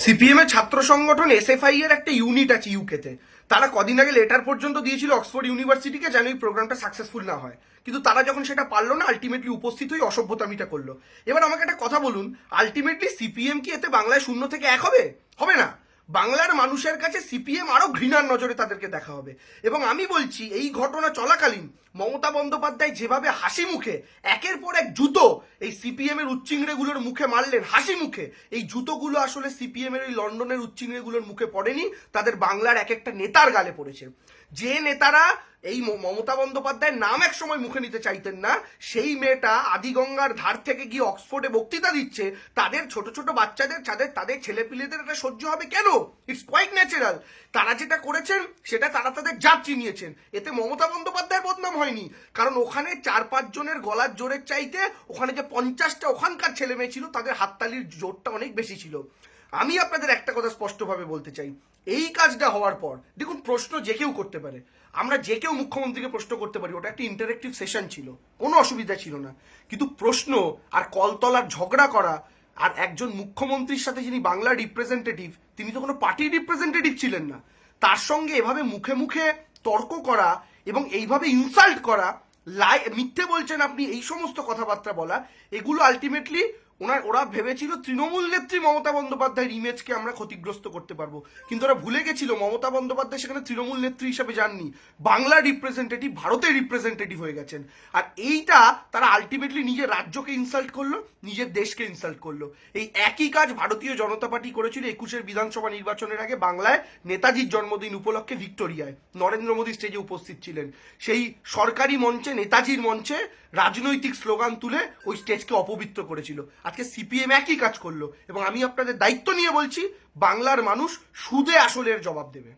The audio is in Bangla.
সিপিএম এর ছাত্র সংগঠন এসএফআই এর একটা ইউনিট আছে ইউকেতে। তারা কদিন আগে লেটার পর্যন্ত দিয়েছিল অক্সফোর্ড ইউনিভার্সিটিকে যেন এই প্রোগ্রামটা সাকসেসফুল না হয়, কিন্তু তারা যখন সেটা পারলো না, আলটিমেটলি উপস্থিত হয়ে অসভ্যতামিটা করলো। এবার আমাকে একটা কথা বলুন, আলটিমেটলি সিপিএম কি এতে বাংলায় 0 থেকে 1 হবে? হবে না। বাংলার মানুষের কাছে সিপিএম আরো ঘৃণার নজরে তাদেরকে দেখা হবে। এবং আমি বলছি, এই ঘটনা চলাকালীন মমতা বন্দ্যোপাধ্যায় যেভাবে হাসি মুখে একের পর এক জুতো এই সিপিএম এর উচ্চিংড়েগুলোর মুখে মারলেন হাসি মুখে, এই জুতোগুলো আসলে সিপিএম এর এই লন্ডনের উচ্চিংড়েগুলোর মুখে পড়েনি, তাদের বাংলার এক একটা নেতার গালে পড়েছে। যে নেতারা এই মমতা বন্দ্যোপাধ্যায়ের নাম এক সময় মুখে নিতে চাইতেন না, সেই মেয়েটা আদিগঙ্গার ধার থেকে গিয়ে অক্সফোর্ডে বক্তৃতা দিচ্ছে, তাদের ছোট ছোট বাচ্চাদের তাদের ছেলেপিলেদের এটা সহ্য হবে কেন? It's quite natural. তারা যেটা করেছেন সেটা তারা তাদের জাত চিনিয়েছেন, এতে মমতা বন্দ্যোপাধ্যায়ের বদনাম হয়নি। কারণ ওখানে 4-5 জনের গলার জোরের চাইতে ওখানে যে 50টা ওখানকার ছেলে মেয়ে ছিল, তাদের হাততালির জোরটা অনেক বেশি ছিল। আমি আপনাদের একটা কথা স্পষ্টভাবে বলতে চাই, এই কাজটা হওয়ার পর দেখুন, প্রশ্ন যে কেউ করতে পারে, আমরা যে কেউ মুখ্যমন্ত্রীকে প্রশ্ন করতে পারি, ওটা একটা ইন্টারেক্টিভ সেশন ছিল, কোনো অসুবিধা ছিল না। কিন্তু প্রশ্ন আর কলতলার ঝগড়া করা, আর একজন মুখ্যমন্ত্রীর সাথে যিনি বাংলার রিপ্রেজেন্টেটিভ, তিনি তো কোনো পার্টির রিপ্রেজেন্টেটিভ ছিলেন না, তার সঙ্গে এভাবে মুখে মুখে তর্ক করা এবং এইভাবে ইনসাল্ট করা, মিথ্যে বলছেন আপনি, এই সমস্ত কথাবার্তা বলা, এগুলো আলটিমেটলি ওরা ভেবেছিল তৃণমূল নেত্রী মমতা বন্দ্যোপাধ্যায়ের ইমেজকে আমরা ক্ষতিগ্রস্ত করতে পারবো। কিন্তু ওরা ভুলে গেছিল মমতা বন্দ্যোপাধ্যায় সেখানে তৃণমূল নেত্রী হিসেবে যাননি, বাংলার রিপ্রেজেন্টেটিভ, ভারতের রিপ্রেজেন্টেটিভ হয়ে গেছেন। আর এইটা তারা আলটিমেটলি নিজের রাজ্যকে ইনসাল্ট করলো, নিজের দেশকে ইনসাল্ট করলো। এই একই কাজ ভারতীয় জনতা পার্টি করেছিল 21-এর বিধানসভা নির্বাচনের আগে বাংলায় নেতাজির জন্মদিন উপলক্ষে ভিক্টোরিয়ায়। নরেন্দ্র মোদী স্টেজে উপস্থিত ছিলেন, সেই সরকারি মঞ্চে, নেতাজির মঞ্চে রাজনৈতিক স্লোগান তুলে ওই স্টেজকে অপবিত্র করেছিল। আজকে সিপিএম একই কাজ করলো, এবং আমি আপনাদের দায়িত্ব নিয়ে বলছি, বাংলার মানুষ সুদে আসলের জবাব দেবে।